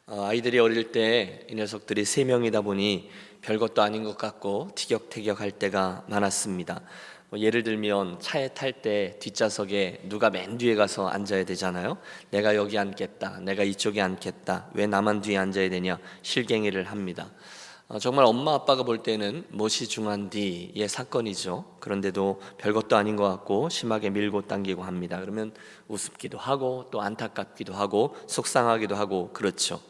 아이들이 어릴 때 이 녀석들이 세 명이다 보니 별것도 아닌 것 같고 티격태격할 때가 많았습니다. 예를 들면 차에 탈 때 뒷좌석에 누가 맨 뒤에 가서 앉아야 되잖아요. 내가 여기 앉겠다, 내가 이쪽에 앉겠다, 왜 나만 뒤에 앉아야 되냐, 실갱이를 합니다. 정말 엄마 아빠가 볼 때는 못이 중한 뒤의 사건이죠. 그런데도 별것도 아닌 것 같고 심하게 밀고 당기고 합니다. 그러면 우습기도 하고 또 안타깝기도 하고 속상하기도 하고 그렇죠.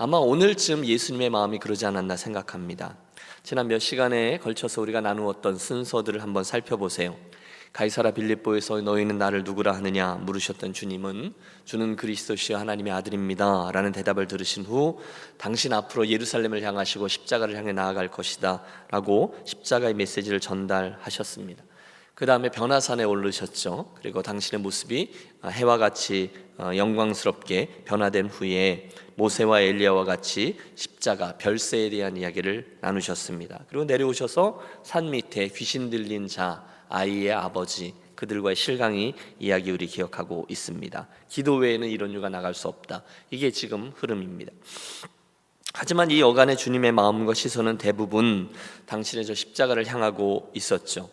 아마 오늘쯤 예수님의 마음이 그러지 않았나 생각합니다. 지난 몇 시간에 걸쳐서 우리가 나누었던 순서들을 한번 살펴보세요. 가이사라 빌립보에서 너희는 나를 누구라 하느냐 물으셨던 주님은 주는 그리스도시여 하나님의 아들입니다 라는 대답을 들으신 후 당신 앞으로 예루살렘을 향하시고 십자가를 향해 나아갈 것이다 라고 십자가의 메시지를 전달하셨습니다. 그 다음에 변화산에 오르셨죠. 그리고 당신의 모습이 해와 같이 영광스럽게 변화된 후에 모세와 엘리야와 같이 십자가 별세에 대한 이야기를 나누셨습니다. 그리고 내려오셔서 산 밑에 귀신 들린 자 아이의 아버지 그들과의 실강이 이야기 우리 기억하고 있습니다. 기도 외에는 이런 유가 나갈 수 없다. 이게 지금 흐름입니다. 하지만 이 여간의 주님의 마음과 시선은 대부분 당신의 저 십자가를 향하고 있었죠.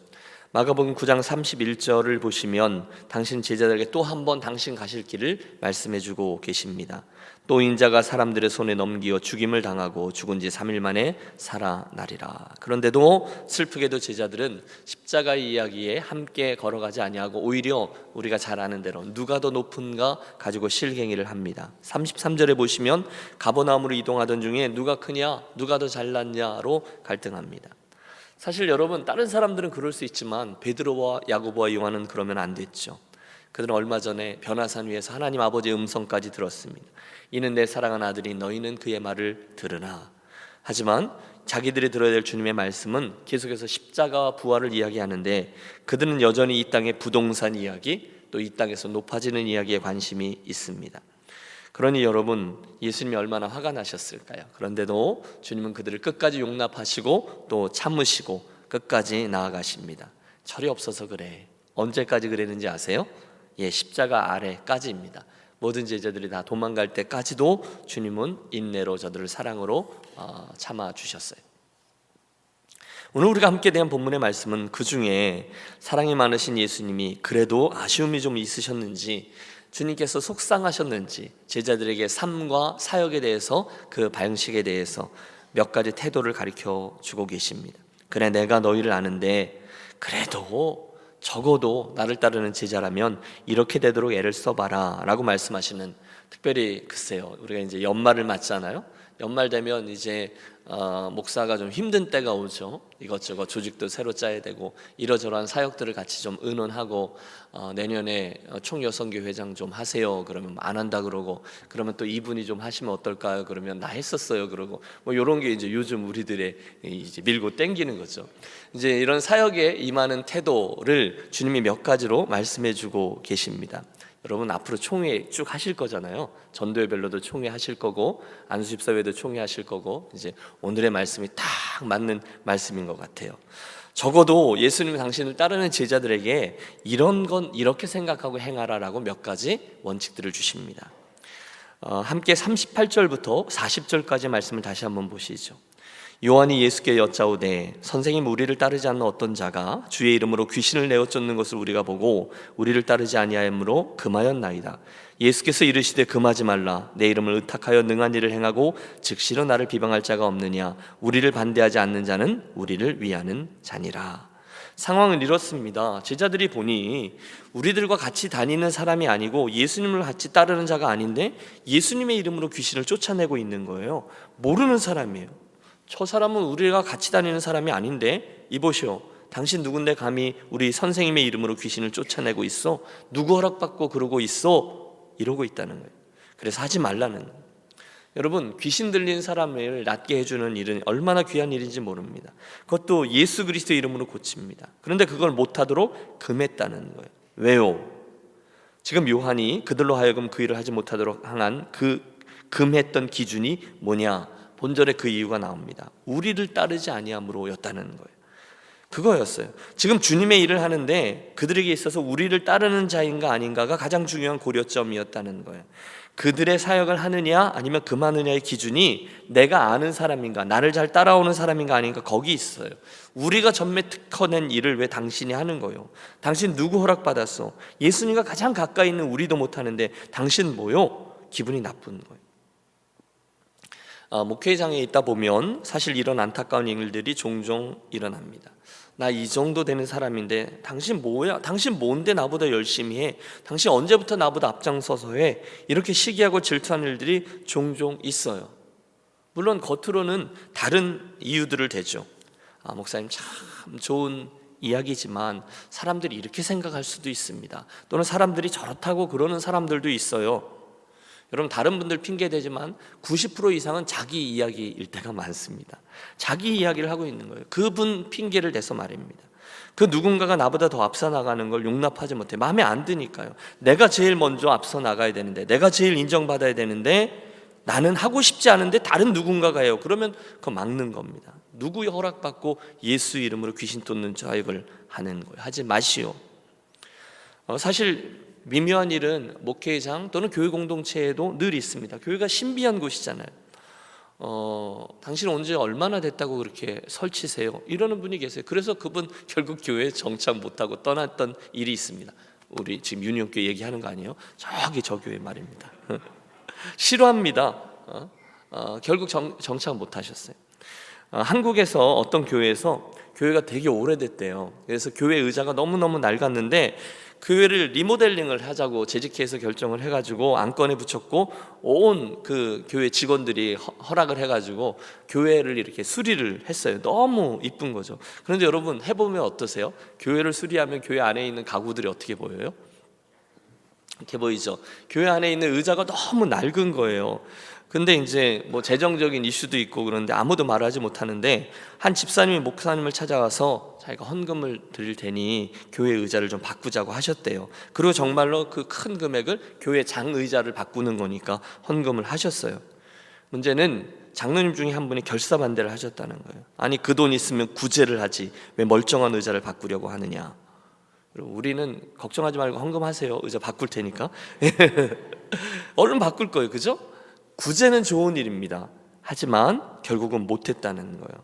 마가복음 9장 31절을 보시면 당신 제자들에게 또 한 번 당신 가실 길을 말씀해 주고 계십니다. 또 인자가 사람들의 손에 넘기어 죽임을 당하고 죽은 지 3일 만에 살아나리라. 그런데도 슬프게도 제자들은 십자가의 이야기에 함께 걸어가지 아니하고 오히려 우리가 잘 아는 대로 누가 더 높은가 가지고 실갱이를 합니다. 33절에 보시면 가버나움으로 이동하던 중에 누가 크냐 누가 더 잘났냐로 갈등합니다. 사실 여러분 다른 사람들은 그럴 수 있지만 베드로와 야고보와 요한은 그러면 안 됐죠. 그들은 얼마 전에 변화산 위에서 하나님 아버지의 음성까지 들었습니다. 이는 내 사랑하는 아들이 너희는 그의 말을 들으라. 하지만 자기들이 들어야 될 주님의 말씀은 계속해서 십자가와 부활을 이야기하는데 그들은 여전히 이 땅의 부동산 이야기 또 이 땅에서 높아지는 이야기에 관심이 있습니다. 그러니 여러분 예수님이 얼마나 화가 나셨을까요? 그런데도 주님은 그들을 끝까지 용납하시고 또 참으시고 끝까지 나아가십니다. 철이 없어서 그래. 언제까지 그랬는지 아세요? 십자가 아래까지입니다. 모든 제자들이 다 도망갈 때까지도 주님은 인내로 저들을 사랑으로 참아주셨어요. 오늘 우리가 함께 대한 본문의 말씀은 그 중에 사랑이 많으신 예수님이 그래도 아쉬움이 좀 있으셨는지 주님께서 속상하셨는지 제자들에게 삶과 사역에 대해서 그 방식에 대해서 몇 가지 태도를 가르쳐 주고 계십니다. 그래 내가 너희를 아는데 그래도 적어도 나를 따르는 제자라면 이렇게 되도록 애를 써봐라 라고 말씀하시는, 특별히 글쎄요 우리가 이제 연말을 맞잖아요. 연말 되면 이제 목사가 좀 힘든 때가 오죠. 이것저것 조직도 새로 짜야 되고 이러저러한 사역들을 같이 좀 의논하고 내년에 총여성교회장 좀 하세요 그러면 안 한다 그러고, 그러면 또 이분이 좀 하시면 어떨까요 그러면 나 했었어요 그러고 뭐 이런 게 이제 요즘 우리들의 이제 밀고 땡기는 거죠. 이제 이런 사역에 임하는 태도를 주님이 몇 가지로 말씀해 주고 계십니다. 여러분 앞으로 총회 쭉 하실 거잖아요. 전도회별로도 총회 하실 거고 안수집사회도 총회 하실 거고 이제 오늘의 말씀이 딱 맞는 말씀인 것 같아요. 적어도 예수님이 당신을 따르는 제자들에게 이런 건 이렇게 생각하고 행하라라고 몇 가지 원칙들을 주십니다. 함께 38절부터 40절까지 말씀을 다시 한번 보시죠. 요한이 예수께 여짜오되 선생님 우리를 따르지 않는 어떤 자가 주의 이름으로 귀신을 내어 쫓는 것을 우리가 보고 우리를 따르지 아니하므로 금하였나이다. 예수께서 이르시되 금하지 말라. 내 이름을 의탁하여 능한 일을 행하고 즉시로 나를 비방할 자가 없느냐. 우리를 반대하지 않는 자는 우리를 위하는 자니라. 상황은 이렇습니다. 제자들이 보니 우리들과 같이 다니는 사람이 아니고 예수님을 같이 따르는 자가 아닌데 예수님의 이름으로 귀신을 쫓아내고 있는 거예요. 모르는 사람이에요. 저 사람은 우리가 같이 다니는 사람이 아닌데 이보시오 당신 누군데 감히 우리 선생님의 이름으로 귀신을 쫓아내고 있어? 누구 허락받고 그러고 있어? 이러고 있다는 거예요. 그래서 하지 말라는 거예요. 여러분 귀신 들린 사람을 낫게 해주는 일은 얼마나 귀한 일인지 모릅니다. 그것도 예수 그리스도 이름으로 고칩니다. 그런데 그걸 못하도록 금했다는 거예요. 왜요? 지금 요한이 그들로 하여금 그 일을 하지 못하도록 향한 그 금했던 기준이 뭐냐? 본절에 그 이유가 나옵니다. 우리를 따르지 아니함으로였다는 거예요. 그거였어요. 지금 주님의 일을 하는데 그들에게 있어서 우리를 따르는 자인가 아닌가가 가장 중요한 고려점이었다는 거예요. 그들의 사역을 하느냐 아니면 금하느냐의 기준이 내가 아는 사람인가, 나를 잘 따라오는 사람인가 아닌가, 거기 있어요. 우리가 전매 특허낸 일을 왜 당신이 하는 거요? 당신 누구 허락받았어? 예수님과 가장 가까이 있는 우리도 못하는데 당신 뭐요? 기분이 나쁜 거예요. 목회장에 있다 보면 사실 이런 안타까운 일들이 종종 일어납니다. 나 이 정도 되는 사람인데 당신 뭐야? 당신 뭔데 나보다 열심히 해? 당신 언제부터 나보다 앞장서서 해? 이렇게 시기하고 질투하는 일들이 종종 있어요. 물론 겉으로는 다른 이유들을 대죠. 목사님 참 좋은 이야기지만 사람들이 이렇게 생각할 수도 있습니다. 또는 사람들이 저렇다고 그러는 사람들도 있어요. 여러분, 다른 분들 핑계 대지만 90% 이상은 자기 이야기일 때가 많습니다. 자기 이야기를 하고 있는 거예요. 그분 핑계를 대서 말입니다. 그 누군가가 나보다 더 앞서 나가는 걸 용납하지 못해. 마음에 안 드니까요. 내가 제일 먼저 앞서 나가야 되는데, 내가 제일 인정받아야 되는데 나는 하고 싶지 않은데 다른 누군가가 해요. 그러면 그거 막는 겁니다. 누구의 허락받고 예수 이름으로 귀신 쫓는 자역을 하는 거예요. 하지 마시오. 사실 미묘한 일은 목회장 또는 교회 공동체에도 늘 있습니다. 교회가 신비한 곳이잖아요. 당신 온 지 얼마나 됐다고 그렇게 설치세요? 이러는 분이 계세요. 그래서 그분 결국 교회에 정착 못하고 떠났던 일이 있습니다. 우리 지금 유니온교회 얘기하는 거 아니에요? 저기 저 교회 말입니다. 싫어합니다. 결국 정착 못하셨어요. 한국에서 어떤 교회에서 교회가 되게 오래됐대요. 그래서 교회 의자가 너무너무 낡았는데 교회를 리모델링을 하자고 재직회에서 결정을 해가지고 안건에 붙였고 온 그 교회 직원들이 허락을 해가지고 교회를 이렇게 수리를 했어요. 너무 이쁜 거죠. 그런데 여러분 해보면 어떠세요? 교회를 수리하면 교회 안에 있는 가구들이 어떻게 보여요? 이렇게 보이죠. 교회 안에 있는 의자가 너무 낡은 거예요. 근데 이제 뭐 재정적인 이슈도 있고 그런데 아무도 말하지 못하는데 한 집사님이 목사님을 찾아와서 자기가 헌금을 드릴 테니 교회 의자를 좀 바꾸자고 하셨대요. 그리고 정말로 그 큰 금액을 교회 장 의자를 바꾸는 거니까 헌금을 하셨어요. 문제는 장로님 중에 한 분이 결사반대를 하셨다는 거예요. 아니 그 돈 있으면 구제를 하지 왜 멀쩡한 의자를 바꾸려고 하느냐. 우리는 걱정하지 말고 헌금하세요. 의자 바꿀 테니까. 얼른 바꿀 거예요. 그죠? 구제는 좋은 일입니다. 하지만 결국은 못했다는 거예요.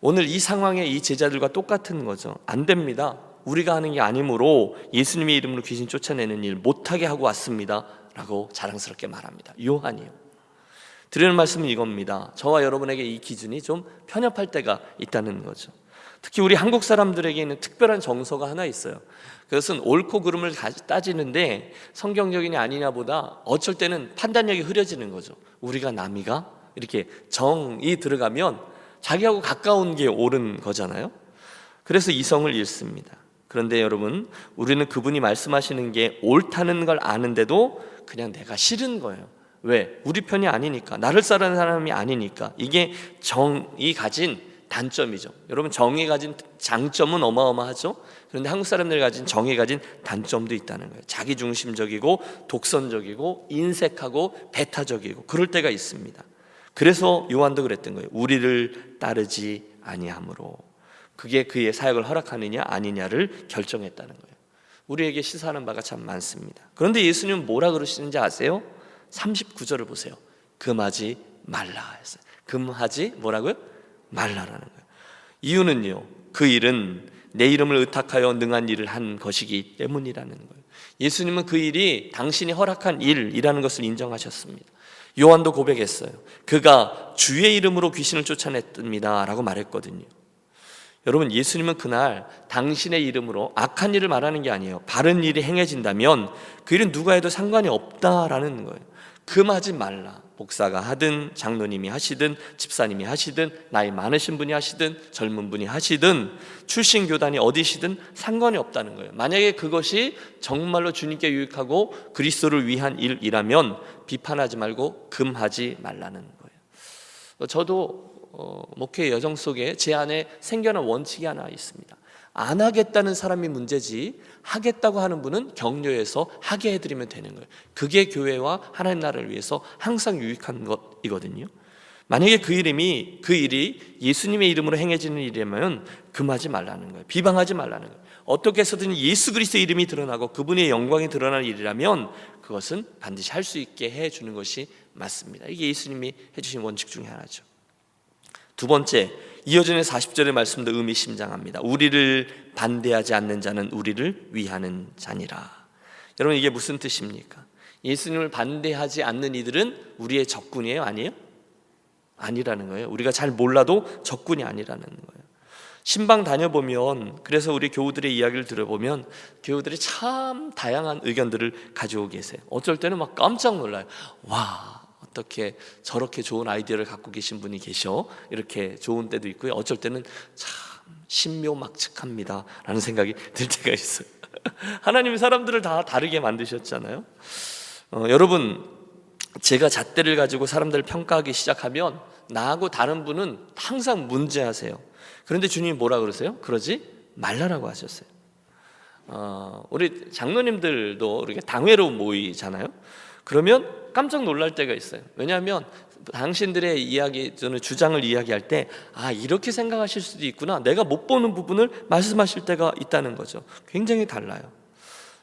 오늘 이 상황에 이 제자들과 똑같은 거죠. 안 됩니다. 우리가 하는 게 아니므로 예수님의 이름으로 귀신 쫓아내는 일 못하게 하고 왔습니다 라고 자랑스럽게 말합니다. 요한이요. 드리는 말씀은 이겁니다. 저와 여러분에게 이 기준이 좀 편협할 때가 있다는 거죠. 특히 우리 한국 사람들에게 있는 특별한 정서가 하나 있어요. 그것은 옳고 그름을 따지는데 성경적이냐 아니냐 보다 어쩔 때는 판단력이 흐려지는 거죠. 우리가 남이가 이렇게 정이 들어가면 자기하고 가까운 게 옳은 거잖아요. 그래서 이성을 잃습니다. 그런데 여러분, 우리는 그분이 말씀하시는 게 옳다는 걸 아는데도 그냥 내가 싫은 거예요. 왜? 우리 편이 아니니까, 나를 따르는 사람이 아니니까. 이게 정이 가진 단점이죠. 여러분, 정이 가진 장점은 어마어마하죠. 그런데 한국 사람들이 가진 정이 가진 단점도 있다는 거예요. 자기중심적이고 독선적이고 인색하고 배타적이고 그럴 때가 있습니다. 그래서 요한도 그랬던 거예요. 우리를 따르지 아니하므로. 그게 그의 사역을 허락하느냐 아니냐를 결정했다는 거예요. 우리에게 시사하는 바가 참 많습니다. 그런데 예수님은 뭐라 그러시는지 아세요? 39절을 보세요. 금하지 말라 했어요. 금하지 뭐라고요? 말라라는 거예요. 이유는요, 그 일은 내 이름을 의탁하여 능한 일을 한 것이기 때문이라는 거예요. 예수님은 그 일이 당신이 허락한 일이라는 것을 인정하셨습니다. 요한도 고백했어요. 그가 주의 이름으로 귀신을 쫓아냈습니다 라고 말했거든요. 여러분, 예수님은 그날 당신의 이름으로 악한 일을 말하는 게 아니에요. 바른 일이 행해진다면 그 일은 누가 해도 상관이 없다라는 거예요. 금하지 말라. 목사가 하든 장로님이 하시든 집사님이 하시든 나이 많으신 분이 하시든 젊은 분이 하시든 출신 교단이 어디시든 상관이 없다는 거예요. 만약에 그것이 정말로 주님께 유익하고 그리스도를 위한 일이라면 비판하지 말고 금하지 말라는 거예요. 저도 목회 여정 속에 제 안에 생겨난 원칙이 하나 있습니다. 안 하겠다는 사람이 문제지 하겠다고 하는 분은 격려해서 하게 해드리면 되는 거예요. 그게 교회와 하나님 나라를 위해서 항상 유익한 것이거든요. 만약에 그 일이 예수님의 이름으로 행해지는 일이라면 금하지 말라는 거예요. 비방하지 말라는 거예요. 어떻게 해서든 예수 그리스도의 이름이 드러나고 그분의 영광이 드러나는 일이라면 그것은 반드시 할 수 있게 해주는 것이 맞습니다. 이게 예수님이 해주신 원칙 중에 하나죠. 두 번째, 이어지는 40절의 말씀도 의미심장합니다. 우리를 반대하지 않는 자는 우리를 위하는 자니라. 여러분, 이게 무슨 뜻입니까? 예수님을 반대하지 않는 이들은 우리의 적군이에요? 아니에요? 아니라는 거예요. 우리가 잘 몰라도 적군이 아니라는 거예요. 신방 다녀보면, 그래서 우리 교우들의 이야기를 들어보면 교우들이 참 다양한 의견들을 가지고 계세요. 어쩔 때는 막 깜짝 놀라요. 와, 어떻게 저렇게 좋은 아이디어를 갖고 계신 분이 계셔? 이렇게 좋은 때도 있고요. 어쩔 때는 참 신묘막측합니다 라는 생각이 들 때가 있어요. 하나님이 사람들을 다 다르게 만드셨잖아요. 여러분, 제가 잣대를 가지고 사람들을 평가하기 시작하면 나하고 다른 분은 항상 문제하세요. 그런데 주님이 뭐라 그러세요? 그러지 말라라고 하셨어요. 우리 장로님들도 이렇게 당회로 모이잖아요. 그러면 깜짝 놀랄 때가 있어요. 왜냐하면 당신들의 이야기, 저는 주장을 이야기할 때 이렇게 생각하실 수도 있구나, 내가 못 보는 부분을 말씀하실 때가 있다는 거죠. 굉장히 달라요.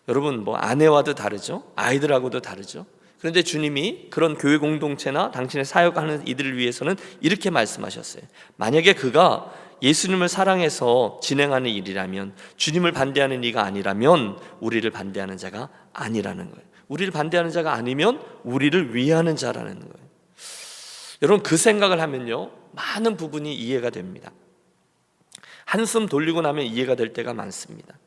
여러분, 아내와도 다르죠. 아이들하고도 다르죠. 그런데 주님이 그런 교회 공동체나 당신의 사역하는 이들을 위해서는 이렇게 말씀하셨어요. 만약에 그가 예수님을 사랑해서 진행하는 일이라면, 주님을 반대하는 이가 아니라면 우리를 반대하는 자가 아니라는 거예요. 우리를 반대하는 자가 아니면 우리를 위하는 자라는 거예요. 여러분, 그 생각을 하면요, 많은 부분이 이해가 됩니다. 한숨 돌리고 나면 이해가 될 때가 많습니다.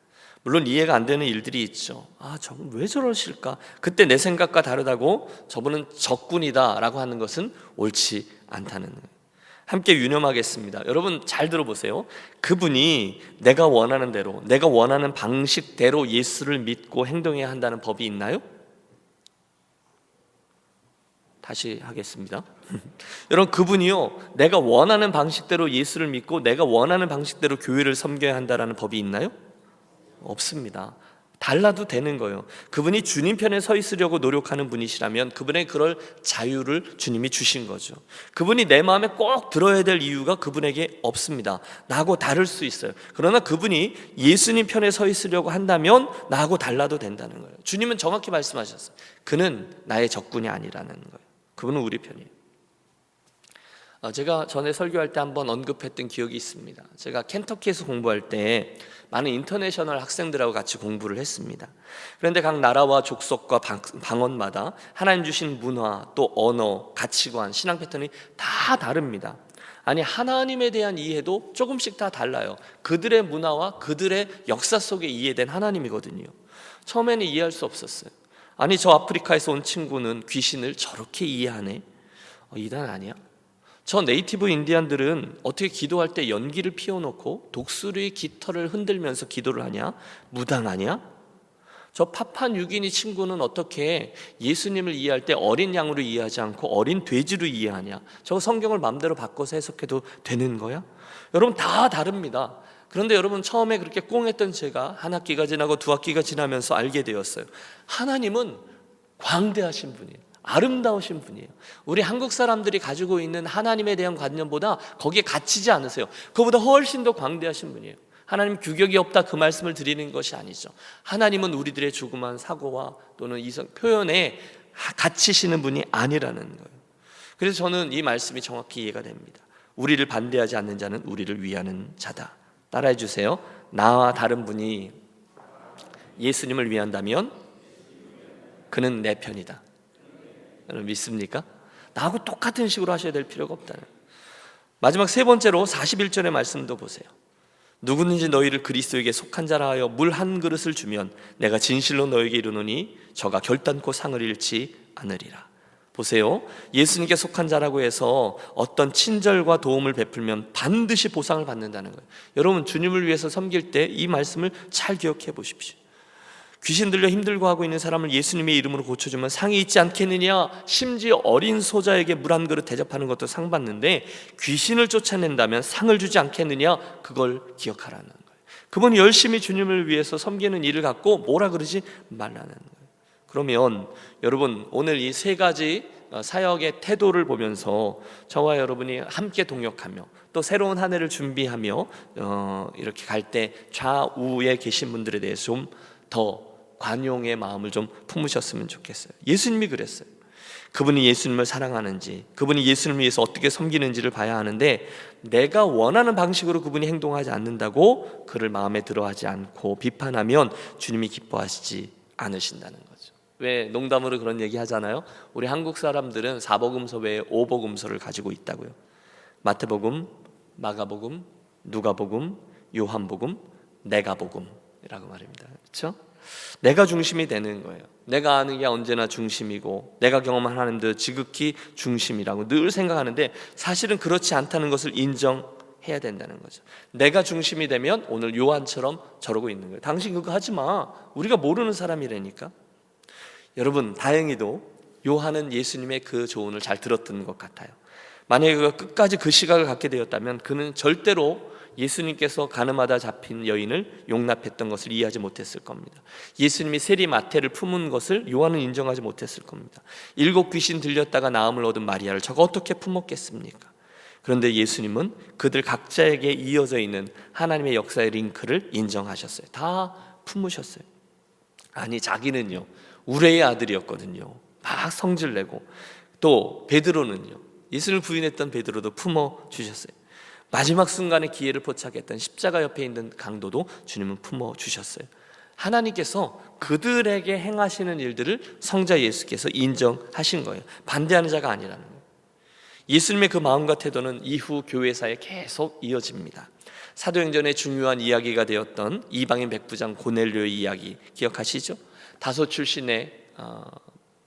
물론 이해가 안 되는 일들이 있죠. 저분 왜 저러실까? 그때 내 생각과 다르다고 저분은 적군이다 라고 하는 것은 옳지 않다는 거예요. 함께 유념하겠습니다. 여러분, 잘 들어보세요. 그분이 내가 원하는 대로, 내가 원하는 방식대로 예수를 믿고 행동해야 한다는 법이 있나요? 다시 하겠습니다. 여러분, 그분이요, 내가 원하는 방식대로 예수를 믿고 내가 원하는 방식대로 교회를 섬겨야 한다는 법이 있나요? 없습니다. 달라도 되는 거예요. 그분이 주님 편에 서 있으려고 노력하는 분이시라면 그분의 그럴 자유를 주님이 주신 거죠. 그분이 내 마음에 꼭 들어야 될 이유가 그분에게 없습니다. 나하고 다를 수 있어요. 그러나 그분이 예수님 편에 서 있으려고 한다면 나하고 달라도 된다는 거예요. 주님은 정확히 말씀하셨어요. 그는 나의 적군이 아니라는 거예요. 그분은 우리 편이에요. 제가 전에 설교할 때 한번 언급했던 기억이 있습니다. 제가 켄터키에서 공부할 때 많은 인터내셔널 학생들하고 같이 공부를 했습니다. 그런데 각 나라와 족속과 방언마다 하나님 주신 문화, 또 언어, 가치관, 신앙 패턴이 다 다릅니다. 아니, 하나님에 대한 이해도 조금씩 다 달라요. 그들의 문화와 그들의 역사 속에 이해된 하나님이거든요. 처음에는 이해할 수 없었어요. 아니, 저 아프리카에서 온 친구는 귀신을 저렇게 이해하네. 이단 아니야? 저 네이티브 인디안들은 어떻게 기도할 때 연기를 피워놓고 독수리 깃털을 흔들면서 기도를 하냐? 무당하냐? 저 파푸아뉴기니 친구는 어떻게 예수님을 이해할 때 어린 양으로 이해하지 않고 어린 돼지로 이해하냐? 저 성경을 마음대로 바꿔서 해석해도 되는 거야? 여러분, 다 다릅니다. 그런데 여러분, 처음에 그렇게 꽁했던 제가 한 학기가 지나고 두 학기가 지나면서 알게 되었어요. 하나님은 광대하신 분이에요. 아름다우신 분이에요. 우리 한국 사람들이 가지고 있는 하나님에 대한 관념보다 거기에 갇히지 않으세요. 그보다 훨씬 더 광대하신 분이에요. 하나님 규격이 없다, 그 말씀을 드리는 것이 아니죠. 하나님은 우리들의 조그만 사고와 또는 이성 표현에 갇히시는 분이 아니라는 거예요. 그래서 저는 이 말씀이 정확히 이해가 됩니다. 우리를 반대하지 않는 자는 우리를 위하는 자다. 따라해 주세요. 나와 다른 분이 예수님을 위한다면 그는 내 편이다. 여러분, 믿습니까? 나하고 똑같은 식으로 하셔야 될 필요가 없다는. 마지막 세 번째로 41절의 말씀도 보세요. 누구든지 너희를 그리스도에게 속한 자라 하여 물 한 그릇을 주면 내가 진실로 너에게 이르노니 저가 결단코 상을 잃지 않으리라. 보세요. 예수님께 속한 자라고 해서 어떤 친절과 도움을 베풀면 반드시 보상을 받는다는 거예요. 여러분, 주님을 위해서 섬길 때 이 말씀을 잘 기억해 보십시오. 귀신 들려 힘들고 하고 있는 사람을 예수님의 이름으로 고쳐주면 상이 있지 않겠느냐? 심지어 어린 소자에게 물 한 그릇 대접하는 것도 상 받는데 귀신을 쫓아낸다면 상을 주지 않겠느냐? 그걸 기억하라는 거예요. 그분이 열심히 주님을 위해서 섬기는 일을 갖고 뭐라 그러지 말라는 거예요. 그러면 여러분, 오늘 이 세 가지 사역의 태도를 보면서 저와 여러분이 함께 동역하며 또 새로운 한 해를 준비하며 이렇게 갈 때 좌우에 계신 분들에 대해서 좀 더 관용의 마음을 좀 품으셨으면 좋겠어요. 예수님이 그랬어요. 그분이 예수님을 사랑하는지, 그분이 예수님을 위해서 어떻게 섬기는지를 봐야 하는데, 내가 원하는 방식으로 그분이 행동하지 않는다고 그를 마음에 들어하지 않고 비판하면 주님이 기뻐하시지 않으신다는 거죠. 왜 농담으로 그런 얘기 하잖아요. 우리 한국 사람들은 사복음서 외에 오복음서를 가지고 있다고요. 마태복음, 마가복음, 누가복음, 요한복음, 내가복음이라고 말입니다. 그렇죠? 내가 중심이 되는 거예요. 내가 아는 게 언제나 중심이고 내가 경험한 하나님도 지극히 중심이라고 늘 생각하는데, 사실은 그렇지 않다는 것을 인정해야 된다는 거죠. 내가 중심이 되면 오늘 요한처럼 저러고 있는 거예요. 당신 그거 하지 마. 우리가 모르는 사람이라니까. 여러분, 다행히도 요한은 예수님의 그 조언을 잘 들었던 것 같아요. 만약에 그가 끝까지 그 시각을 갖게 되었다면 그는 절대로 예수님께서 가늠하다 잡힌 여인을 용납했던 것을 이해하지 못했을 겁니다. 예수님이 세리마태를 품은 것을 요한은 인정하지 못했을 겁니다. 7 귀신 들렸다가 나음을 얻은 마리아를 저가 어떻게 품었겠습니까? 그런데 예수님은 그들 각자에게 이어져 있는 하나님의 역사의 링크를 인정하셨어요. 다 품으셨어요. 아니, 자기는요 우레의 아들이었거든요. 막 성질내고, 또 베드로는요, 예수를 부인했던 베드로도 품어주셨어요. 마지막 순간에 기회를 포착했던 십자가 옆에 있는 강도도 주님은 품어주셨어요. 하나님께서 그들에게 행하시는 일들을 성자 예수께서 인정하신 거예요. 반대하는 자가 아니라는 거예요. 예수님의 그 마음과 태도는 이후 교회사에 계속 이어집니다. 사도행전의 중요한 이야기가 되었던 이방인 백부장 고넬료의 이야기 기억하시죠? 다소 출신의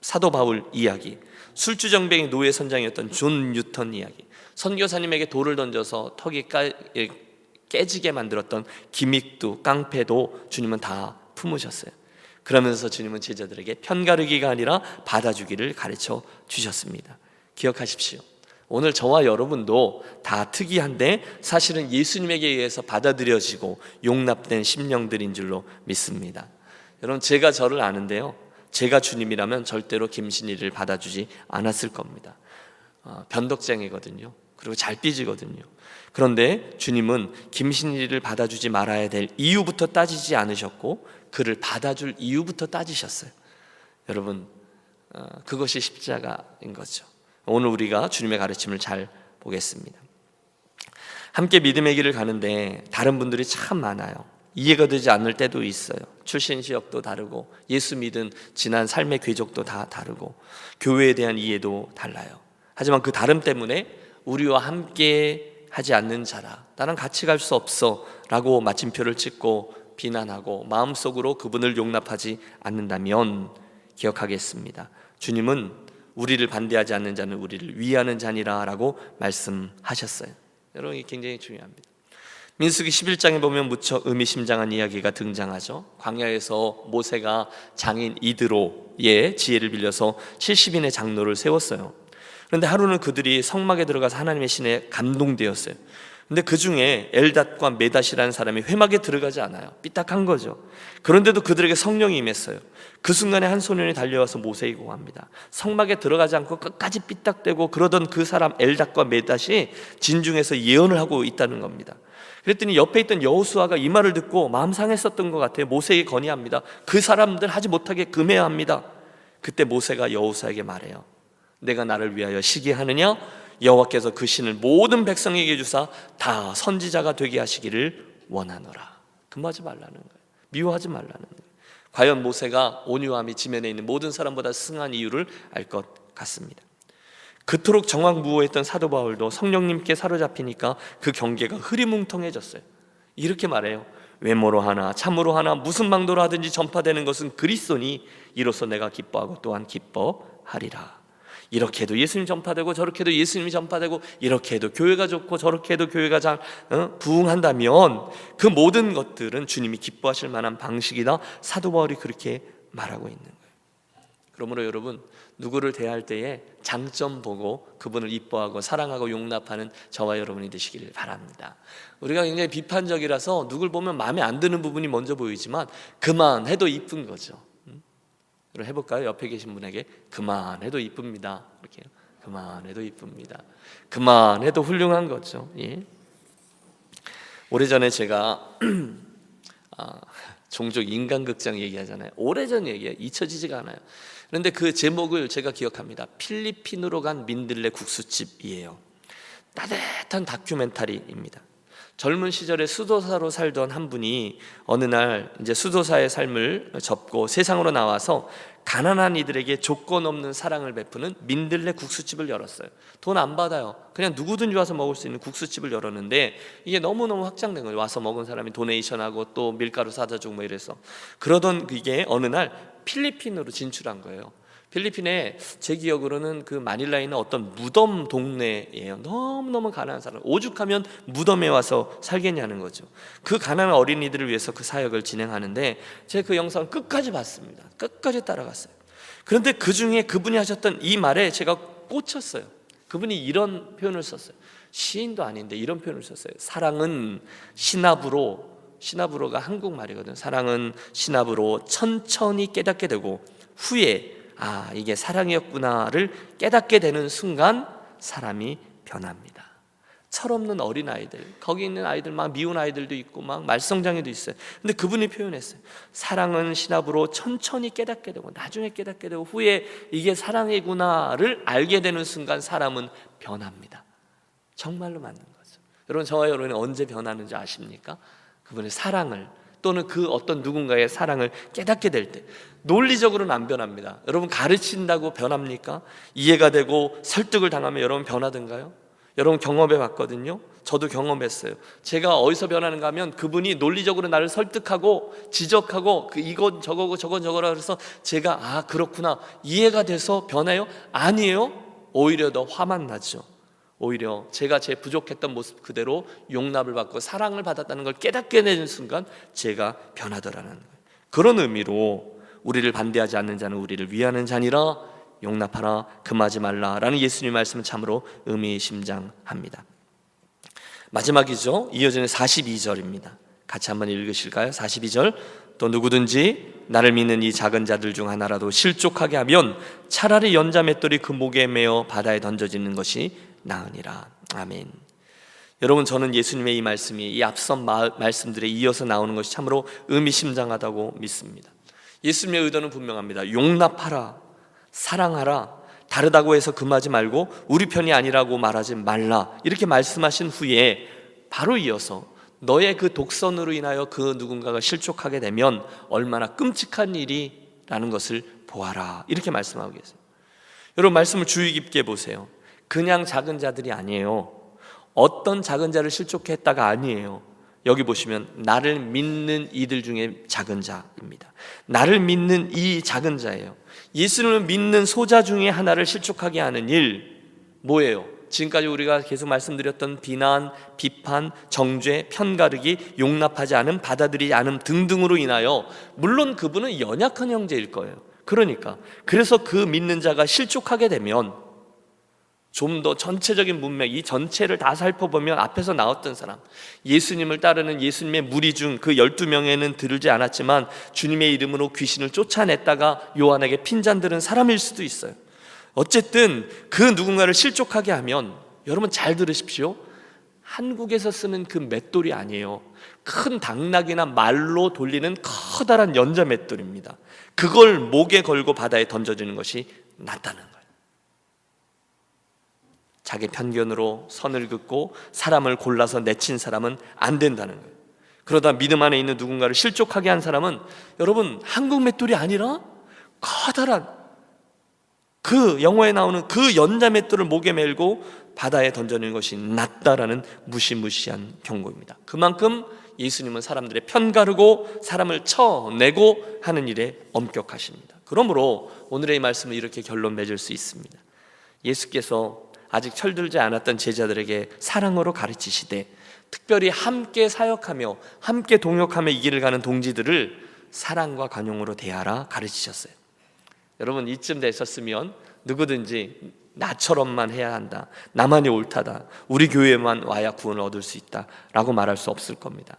사도 바울 이야기, 술주정뱅이 노예 선장이었던 존 뉴턴 이야기, 선교사님에게 돌을 던져서 턱이 깨지게 만들었던 기믹두, 깡패도 주님은 다 품으셨어요. 그러면서 주님은 제자들에게 편가르기가 아니라 받아주기를 가르쳐 주셨습니다. 기억하십시오. 오늘 저와 여러분도 다 특이한데 사실은 예수님에게 의해서 받아들여지고 용납된 심령들인 줄로 믿습니다. 여러분, 제가 저를 아는데요, 제가 주님이라면 절대로 김신희를 받아주지 않았을 겁니다. 변덕쟁이거든요. 그리고 잘 삐지거든요. 그런데 주님은 김신희를 받아주지 말아야 될 이유부터 따지지 않으셨고 그를 받아줄 이유부터 따지셨어요. 여러분, 그것이 십자가인 거죠. 오늘 우리가 주님의 가르침을 잘 보겠습니다. 함께 믿음의 길을 가는데 다른 분들이 참 많아요. 이해가 되지 않을 때도 있어요. 출신 지역도 다르고 예수 믿은 지난 삶의 궤적도 다 다르고 교회에 대한 이해도 달라요. 하지만 그 다름 때문에 우리와 함께 하지 않는 자라, 나랑 같이 갈 수 없어 라고 마침표를 찍고 비난하고 마음속으로 그분을 용납하지 않는다면 기억하겠습니다. 주님은 우리를 반대하지 않는 자는 우리를 위하는 자니라 라고 말씀하셨어요. 여러분, 이게 굉장히 중요합니다. 민수기 11장에 보면 무척 의미심장한 이야기가 등장하죠. 광야에서 모세가 장인 이드로의 지혜를 빌려서 70인의 장로를 세웠어요. 그런데 하루는 그들이 성막에 들어가서 하나님의 신에 감동되었어요. 근데 그 중에 엘닷과 메닷이라는 사람이 회막에 들어가지 않아요. 삐딱한 거죠. 그런데도 그들에게 성령이 임했어요. 그 순간에 한 소년이 달려와서 모세에게 고합니다. 성막에 들어가지 않고 끝까지 삐딱대고 그러던 그 사람 엘닷과 메닷이 진중에서 예언을 하고 있다는 겁니다. 그랬더니 옆에 있던 여호수아가 이 말을 듣고 마음 상했었던 것 같아요. 모세에게 건의합니다. 그 사람들 하지 못하게 금해야 합니다. 그때 모세가 여호수아에게 말해요. 내가 나를 위하여 시기하느냐? 여호와께서 그 신을 모든 백성에게 주사 다 선지자가 되게 하시기를 원하노라. 금하지 말라는 거예요. 미워하지 말라는 거예요. 과연 모세가 온유함이 지면에 있는 모든 사람보다 승한 이유를 알 것 같습니다. 그토록 정황무호했던 사도 바울도 성령님께 사로잡히니까 그 경계가 흐리뭉텅해졌어요. 이렇게 말해요. 외모로 하나 참으로 하나 무슨 방도로 하든지 전파되는 것은 그리스도니 이로써 내가 기뻐하고 또한 기뻐하리라. 이렇게 해도 예수님 전파되고 저렇게 해도 예수님이 전파되고 이렇게 해도 교회가 좋고 저렇게 해도 교회가 잘 부흥한다면 그 모든 것들은 주님이 기뻐하실 만한 방식이다. 사도 바울이 그렇게 말하고 있는 거예요. 그러므로 여러분, 누구를 대할 때에 장점 보고 그분을 이뻐하고 사랑하고 용납하는 저와 여러분이 되시길 바랍니다. 우리가 굉장히 비판적이라서 누굴 보면 마음에 안 드는 부분이 먼저 보이지만 그만해도 이쁜 거죠. 여러분 해볼까요? 옆에 계신 분에게 그만해도 이쁩니다. 이렇게 그만해도 이쁩니다. 그만해도 훌륭한 거죠. 예. 오래전에 제가 종종 인간극장 얘기하잖아요. 오래전 얘기예요. 잊혀지지가 않아요. 그런데 그 제목을 제가 기억합니다. 필리핀으로 간 민들레 국수집이에요. 따뜻한 다큐멘터리입니다. 젊은 시절에 수도사로 살던 한 분이 어느 날 이제 수도사의 삶을 접고 세상으로 나와서 가난한 이들에게 조건 없는 사랑을 베푸는 민들레 국수집을 열었어요. 돈 안 받아요. 그냥 누구든지 와서 먹을 수 있는 국수집을 열었는데 이게 너무너무 확장된 거예요. 와서 먹은 사람이 도네이션하고 또 밀가루 사다 주고 뭐 이래서. 그러던 이게 어느 날 필리핀으로 진출한 거예요. 필리핀에 제 기억으로는 그 마닐라에 있는 어떤 무덤 동네예요. 너무너무 가난한 사람, 오죽하면 무덤에 와서 살겠냐는 거죠. 그 가난한 어린이들을 위해서 그 사역을 진행하는데 제가 그 영상 끝까지 봤습니다. 끝까지 따라갔어요. 그런데 그 중에 그분이 하셨던 이 말에 제가 꽂혔어요. 그분이 이런 표현을 썼어요. 시인도 아닌데 이런 표현을 썼어요. 사랑은 시나브로가 한국말이거든요. 사랑은 시나브로 천천히 깨닫게 되고 후에 이게 사랑이었구나를 깨닫게 되는 순간 사람이 변합니다. 철없는 어린아이들, 거기 있는 아이들 막 미운 아이들도 있고 막 말썽장애도 있어요. 근데 그분이 표현했어요. 사랑은 시나브로 천천히 깨닫게 되고 나중에 깨닫게 되고 후에 이게 사랑이구나를 알게 되는 순간 사람은 변합니다. 정말로 맞는 거죠. 여러분, 저와 여러분이 언제 변하는지 아십니까? 그분의 사랑을 또는 그 어떤 누군가의 사랑을 깨닫게 될 때. 논리적으로는 안 변합니다. 여러분, 가르친다고 변합니까? 이해가 되고 설득을 당하면 여러분 변하던가요? 여러분 경험해 봤거든요. 저도 경험했어요. 제가 어디서 변하는가 하면 그분이 논리적으로 나를 설득하고 지적하고 이건 저거고 저건 저거라 그래서 제가 그렇구나 이해가 돼서 변해요? 아니에요. 오히려 더 화만 나죠. 오히려 제가 제 부족했던 모습 그대로 용납을 받고 사랑을 받았다는 걸 깨닫게 되는 순간 제가 변하더라는 거예요. 그런 의미로 우리를 반대하지 않는 자는 우리를 위하는 자니라, 용납하라, 금하지 말라라는 예수님의 말씀은 참으로 의미심장합니다. 마지막이죠. 이어지는 42절입니다. 같이 한번 읽으실까요? 42절. 또 누구든지 나를 믿는 이 작은 자들 중 하나라도 실족하게 하면 차라리 연자 맷돌이 그 목에 매어 바다에 던져지는 것이 나으니라. 아멘. 여러분, 저는 예수님의 이 말씀이 이 앞선 말씀들에 이어서 나오는 것이 참으로 의미심장하다고 믿습니다. 예수님의 의도는 분명합니다. 용납하라, 사랑하라, 다르다고 해서 금하지 말고 우리 편이 아니라고 말하지 말라 이렇게 말씀하신 후에 바로 이어서 너의 그 독선으로 인하여 그 누군가가 실족하게 되면 얼마나 끔찍한 일이라는 것을 보아라 이렇게 말씀하고 계세요. 여러분, 말씀을 주의 깊게 보세요. 그냥 작은 자들이 아니에요. 어떤 작은 자를 실족해 했다가 아니에요. 여기 보시면 나를 믿는 이들 중에 작은 자입니다. 나를 믿는 이 작은 자예요. 예수님을 믿는 소자 중에 하나를 실족하게 하는 일 뭐예요? 지금까지 우리가 계속 말씀드렸던 비난, 비판, 정죄, 편가르기, 용납하지 않음, 받아들이지 않음 등등으로 인하여 물론 그분은 연약한 형제일 거예요. 그래서 그 믿는 자가 실족하게 되면 좀 더 전체적인 문맥, 이 전체를 다 살펴보면 앞에서 나왔던 사람, 예수님을 따르는 예수님의 무리 중 그 12명에는 들지 않았지만 주님의 이름으로 귀신을 쫓아냈다가 요한에게 핀잔 들은 사람일 수도 있어요. 어쨌든 그 누군가를 실족하게 하면, 여러분 잘 들으십시오, 한국에서 쓰는 그 맷돌이 아니에요. 큰 당나귀나 말로 돌리는 커다란 연자 맷돌입니다. 그걸 목에 걸고 바다에 던져주는 것이 낫다는 거예요. 자기 편견으로 선을 긋고 사람을 골라서 내친 사람은 안 된다는 거예요. 그러다 믿음 안에 있는 누군가를 실족하게 한 사람은, 여러분, 한국 맷돌이 아니라 커다란 그 영화에 나오는 그 연자 맷돌을 목에 메고 바다에 던져내는 것이 낫다라는 무시무시한 경고입니다. 그만큼 예수님은 사람들의 편가르고 사람을 쳐내고 하는 일에 엄격하십니다. 그러므로 오늘의 이 말씀을 이렇게 결론 맺을 수 있습니다. 예수께서 아직 철들지 않았던 제자들에게 사랑으로 가르치시되, 특별히 함께 사역하며 함께 동역하며 이 길을 가는 동지들을 사랑과 관용으로 대하라 가르치셨어요. 여러분, 이쯤 되셨으면 누구든지 나처럼만 해야 한다, 나만이 옳다다, 우리 교회만 와야 구원을 얻을 수 있다 라고 말할 수 없을 겁니다.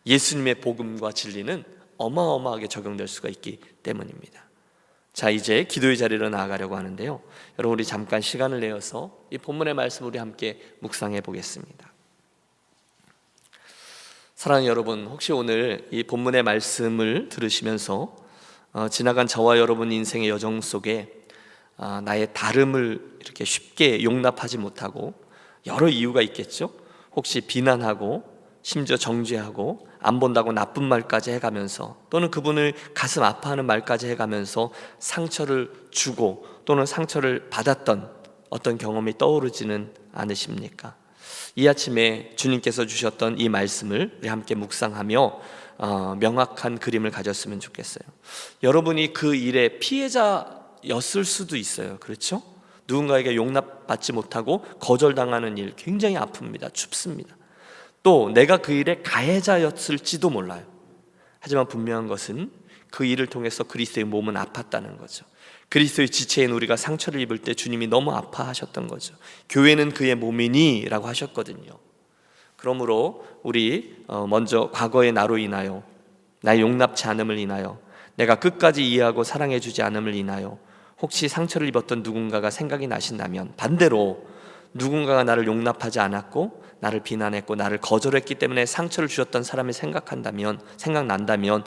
예수님의 복음과 진리는 어마어마하게 적용될 수가 있기 때문입니다. 자, 이제 기도의 자리로 나아가려고 하는데요. 여러분, 우리 잠깐 시간을 내어서 이 본문의 말씀 우리 함께 묵상해 보겠습니다. 사랑하는 여러분, 혹시 오늘 이 본문의 말씀을 들으시면서 지나간 저와 여러분 인생의 여정 속에 나의 다름을 이렇게 쉽게 용납하지 못하고 여러 이유가 있겠죠. 혹시 비난하고 심지어 정죄하고 안 본다고 나쁜 말까지 해가면서, 또는 그분을 가슴 아파하는 말까지 해가면서 상처를 주고 또는 상처를 받았던 어떤 경험이 떠오르지는 않으십니까? 이 아침에 주님께서 주셨던 이 말씀을 우리 함께 묵상하며 명확한 그림을 가졌으면 좋겠어요. 여러분이 그 일의 피해자였을 수도 있어요. 그렇죠? 누군가에게 용납받지 못하고 거절당하는 일 굉장히 아픕니다. 춥습니다. 또 내가 그 일의 가해자였을지도 몰라요. 하지만 분명한 것은 그 일을 통해서 그리스도의 몸은 아팠다는 거죠. 그리스도의 지체인 우리가 상처를 입을 때 주님이 너무 아파하셨던 거죠. 교회는 그의 몸이니 라고 하셨거든요. 그러므로 우리 먼저 과거의 나로 인하여, 나의 용납치 않음을 인하여, 내가 끝까지 이해하고 사랑해 주지 않음을 인하여 혹시 상처를 입었던 누군가가 생각이 나신다면, 반대로 누군가가 나를 용납하지 않았고 나를 비난했고 나를 거절했기 때문에 상처를 주셨던 사람이 생각난다면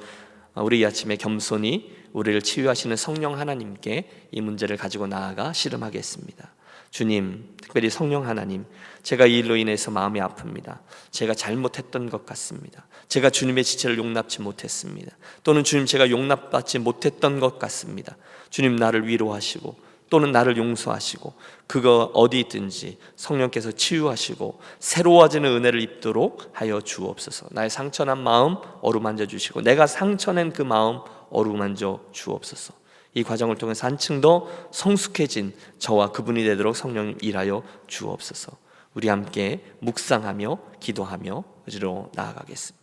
우리 이 아침에 겸손히 우리를 치유하시는 성령 하나님께 이 문제를 가지고 나아가 씨름하겠습니다. 주님, 특별히 성령 하나님, 제가 이 일로 인해서 마음이 아픕니다. 제가 잘못했던 것 같습니다. 제가 주님의 지체를 용납치 못했습니다. 또는 주님, 제가 용납받지 못했던 것 같습니다. 주님, 나를 위로하시고 또는 나를 용서하시고, 그거 어디 있든지 성령께서 치유하시고 새로워지는 은혜를 입도록 하여 주옵소서. 나의 상처난 마음 어루만져 주시고 내가 상처낸 그 마음 어루만져 주옵소서. 이 과정을 통해서 한층 더 성숙해진 저와 그분이 되도록 성령님 일하여 주옵소서. 우리 함께 묵상하며 기도하며 의지로 나아가겠습니다.